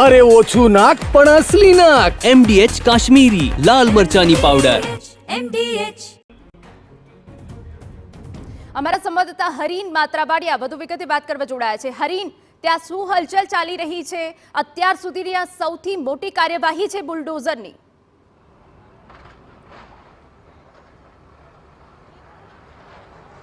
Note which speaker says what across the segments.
Speaker 1: અરે ઓછું નાક પણ અસલી નાક.
Speaker 2: MDH કાશ્મીરી લાલ મરચાની પાવડર.
Speaker 3: MDH.
Speaker 4: અમારા સંવાદદાતા હરીન માત્રાવાડિયા વધુ વિગતે વાત કરવા જોડાયા છે. હરીન, ત્યાં શું હલચલ ચાલી રહી છે? અત્યાર સુધીની આ સૌથી મોટી કાર્યવાહી છે બુલડોઝરની.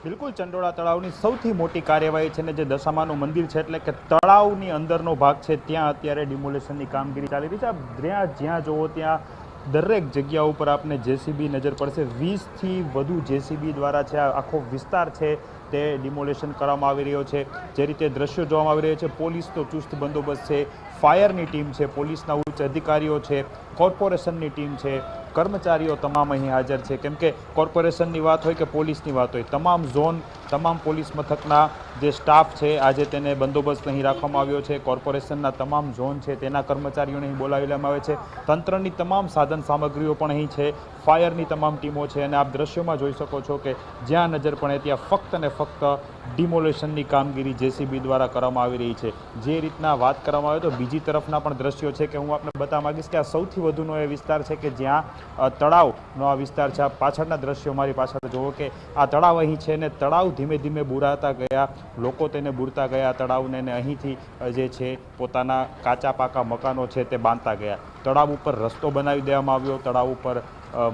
Speaker 5: બિલકુલ, ચંડોળા તળાવની સૌથી મોટી કાર્યવાહી છે ને જે દશામાનું મંદિર છે એટલે કે તળાવની અંદરનો ભાગ છે ત્યાં અત્યારે ડિમોલેશનની કામગીરી ચાલી રહી છે. જ્યાં જોવો ત્યાં દરેક જગ્યા ઉપર આપને જેસીબી નજર પડશે. 20થી વધુ જેસીબી દ્વારા છે આ આખો વિસ્તાર છે તે ડિમોલેશન કરવામાં આવી રહ્યો છે. જે રીતે દ્રશ્યો જોવામાં આવી રહ્યા છે, પોલીસનો ચુસ્ત બંદોબસ્ત છે, ફાયરની ટીમ છે, પોલીસના ઉચ્ચ અધિકારીઓ છે, કોર્પોરેશનની ટીમ છે, કર્મચારીઓ તમામ અહીં હાજર છે. કેમ કે કોર્પોરેશનની વાત હોય કે પોલીસની વાત હોય, તમામ ઝોન, તમામ પોલીસ મથકના જે સ્ટાફ છે આજે તેને બંદોબસ્ત અહીં રાખવામાં આવ્યો છે. કોર્પોરેશનના તમામ ઝોન છે તેના કર્મચારીઓને અહીં બોલાવી લેવામાં આવે છે. તંત્રની તમામ સાધન સામગ્રીઓ પણ અહીં છે, ફાયરની તમામ ટીમો છે અને આપ દ્રશ્યોમાં જોઈ શકો છો કે જ્યાં નજર પડે ત્યાં ફક્ત ને ફક્ત ડિમોલેશનની કામગીરી જેસીબી દ્વારા કરવામાં આવી રહી છે. જે રીતના વાત કરવામાં આવે તો બીજી તરફના પણ દ્રશ્યો છે કે હું આપને બતાવવા માંગીશ કે આ સૌથી વધુનો એ વિસ્તાર છે કે જ્યાં તળાવનો આ વિસ્તાર છે. આ પાછળના દ્રશ્યો મારી પાછળ જુઓ કે આ તળાવ અહીં છે ને તળાવ ધીમે ધીમે બુરાતા ગયા, લોકો તેને બુરતા ગયા તળાવને, ને અહીંથી જે છે પોતાના કાચા પાકા મકાનો છે તે બાંધતા ગયા. તળાવ ઉપર રસ્તો બનાવી દેવામાં આવ્યો, તળાવ ઉપર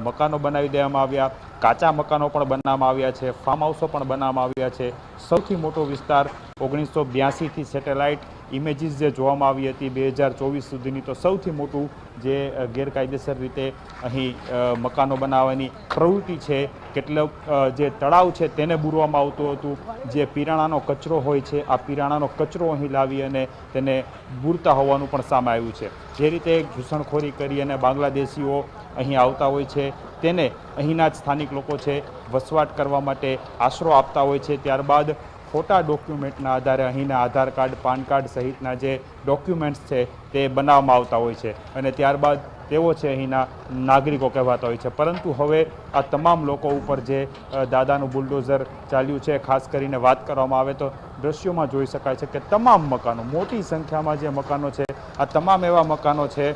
Speaker 5: મકાનો બનાવી દેવામાં આવ્યા, કાચા મકાનો પણ બનાવવામાં આવ્યા છે, ફાર્મ હાઉસો પણ બનાવવામાં આવ્યા છે. સૌથી મોટો વિસ્તાર 1982થી સેટેલાઇટ ઇમેજીસ જે જોવામાં આવી હતી 2024 સુધીની, તો સૌથી મોટું જે ગેરકાયદેસર રીતે અહીં મકાનો બનાવવાની પ્રવૃત્તિ છે, કેટલોક જે તળાવ છે તેને બૂરવામાં આવતું હતું. જે પીરાણાનો કચરો હોય છે, આ પીરાણાનો કચરો અહીં લાવી અને તેને બૂરતા હોવાનું પણ સામે આવ્યું છે. જે રીતે ઘૂસણખોરી કરી અને બાંગ્લાદેશીઓ અહીં આવતા હોય છે તેને અહીંના જ સ્થાનિક લોકો છે વસવાટ કરવા માટે આશરો આપતા હોય છે. ત્યારબાદ ખોટા ડોક્યુમેન્ટના આધારે અહીંના આધાર કાર્ડ, પાન કાર્ડ સહિતના જે ડોક્યુમેન્ટ્સ છે તે બનાવવામાં આવતા હોય છે અને ત્યારબાદ તેઓ છે અહીંના નાગરિકો કહેવાતા હોય છે. પરંતુ હવે આ તમામ લોકો ઉપર જે દાદાનું બુલડોઝર ચાલ્યું છે, ખાસ કરીને વાત કરવામાં આવે તો દ્રશ્યોમાં જોઈ શકાય છે કે તમામ મકાનો, મોટી સંખ્યામાં જે મકાનો છે, આ તમામ એવા મકાનો છે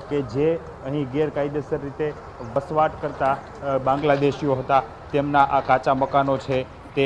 Speaker 5: કે જે અહીં ગેરકાયદેસર રીતે વસવાટ કરતા બાંગ્લાદેશીઓ હતા, તેમના આ કાચા મકાનો છે તે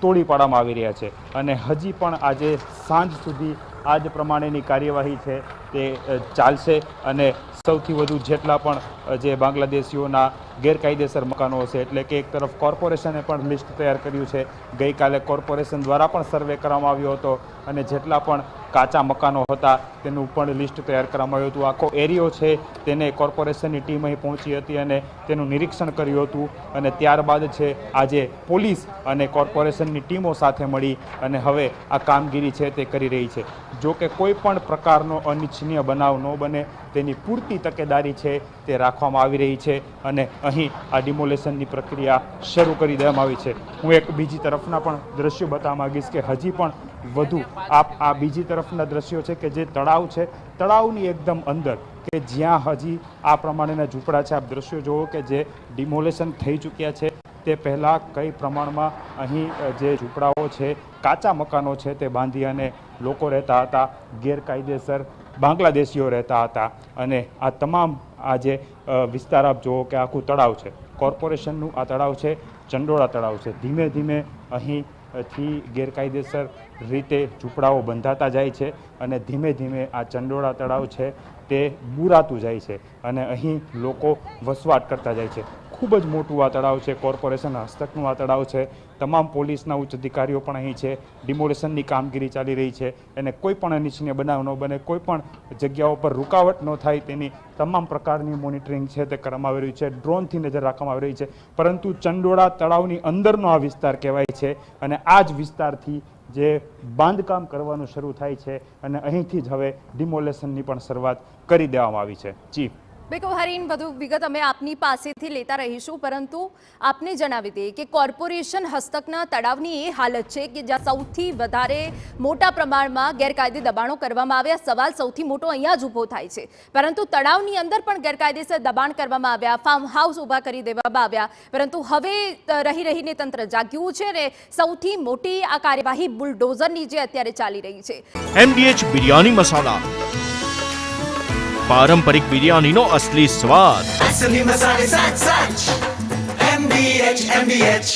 Speaker 5: તોડી પાડવામાં આવી રહ્યા છે. અને હજી પણ આજે સાંજ સુધી આ જ પ્રમાણેની કાર્યવાહી છે તે ચાલશે અને સૌથી વધુ જેટલા પણ જે બાંગ્લાદેશીઓના ગેરકાયદેસર મકાનો હશે, એટલે કે એક તરફ કોર્પોરેશને પણ લિસ્ટ તૈયાર કર્યું છે. ગઈકાલે કોર્પોરેશન દ્વારા પણ સર્વે કરવામાં આવ્યો હતો અને જેટલા પણ કાચા મકાનો હતા તેનું પણ લિસ્ટ તૈયાર કરવામાં આવ્યું હતું. આખો એરિયો છે તેને કોર્પોરેશનની ટીમ અહીં પહોંચી હતી અને તેનું નિરીક્ષણ કર્યું હતું અને ત્યારબાદ છે આજે પોલીસ અને કોર્પોરેશનની ટીમો સાથે મળી અને હવે આ કામગીરી છે તે કરી રહી છે. જો કે કોઈ પણ પ્રકારનો અનિચ્છનીય બનાવ ન બને તેની પૂરતી તકેદારી છે તે રાખવામાં આવી રહી છે અને અહીં આ ડિમોલેશનની પ્રક્રિયા શરૂ કરી દેવામાં આવી છે. હું એક બીજી તરફના પણ દ્રશ્યો બતાવવા માંગીશ કે હજી પણ વધુ આ બીજી તરફના દ્રશ્યો છે કે જે તળાવ છે, તળાવની એકદમ અંદર કે જ્યાં હજી આ પ્રમાણેના ઝૂંપડા છે. આપ દ્રશ્યો જુઓ કે જે ડિમોલેશન થઈ ચૂક્યા છે તે પહેલાં કઈ પ્રમાણમાં અહીં જે ઝૂંપડાઓ છે, કાચા મકાનો છે તે બાંધી અને લોકો રહેતા હતા, ગેરકાયદેસર બાંગ્લાદેશીઓ રહેતા હતા. અને આ તમામ આ જે વિસ્તાર આપ જુઓ કે આખું તળાવ છે, કોર્પોરેશનનું આ તળાવ છે, ચંડોળા તળાવ છે. ધીમે ધીમે અહીંથી ગેરકાયદેસર રીતે ઝૂંપડાઓ બંધાતા જાય છે અને ધીમે ધીમે આ ચંડોળા તળાવ છે તે બુરાતું જાય છે અને અહીં લોકો વસવાટ કરતા જાય છે. ખૂબ જ મોટું આ તળાવ છે, કોર્પોરેશન હસ્તકનું આ તળાવ છે. તમામ પોલીસના ઉચ્ચ અધિકારીઓ પણ અહીં છે. ડિમોલેશનની કામગીરી ચાલી રહી છે અને કોઈ પણ અનિચ્છનીય બનાવ ન બને, કોઈ પણ જગ્યાઓ પર રૂકાવટ ન થાય તેની તમામ પ્રકારની મોનિટરિંગ છે તે કરવામાં આવી રહ્યું છે. ડ્રોનથી નજર રાખવામાં આવી રહી છે. પરંતુ ચંડોળા તળાવની અંદરનો આ વિસ્તાર કહેવાય છે અને આ જ વિસ્તારથી જે બાંધકામ કરવાનું શરૂ થાય છે અને અહીંથી જ હવે ડિમોલેશનની પણ શરૂઆત કરી દેવામાં આવી છે. જી
Speaker 4: બિલકુલ હરીન, વધુ વિગત અમે આપની પાસેથી લેતા રહીશું, પરંતુ આપને જણાવી દઈએ કે કોર્પોરેશન હસ્તકના તળાવની એ હાલત છે કે જ્યાં સૌથી વધારે મોટા પ્રમાણમાં ગેરકાયદે દબાણો કરવામાં આવ્યા. સવાલ સૌથી મોટો અહીંયા જ ઊભો થાય છે, પરંતુ તળાવની અંદર પણ ગેરકાયદેસર દબાણ કરવામાં આવ્યા, ફાર્મ હાઉસ ઊભા કરી દેવામાં આવ્યા. પરંતુ હવે રહીને તંત્ર જાગ્યું છે અને સૌથી મોટી આ કાર્યવાહી બુલડોઝરની જે અત્યારે ચાલી રહી છે.
Speaker 6: MDH બિરયાની મસાલા
Speaker 3: પારંપરિક બિરયાનીનો અસલી સ્વાદ.
Speaker 6: असली मसाले साथ साथ MBH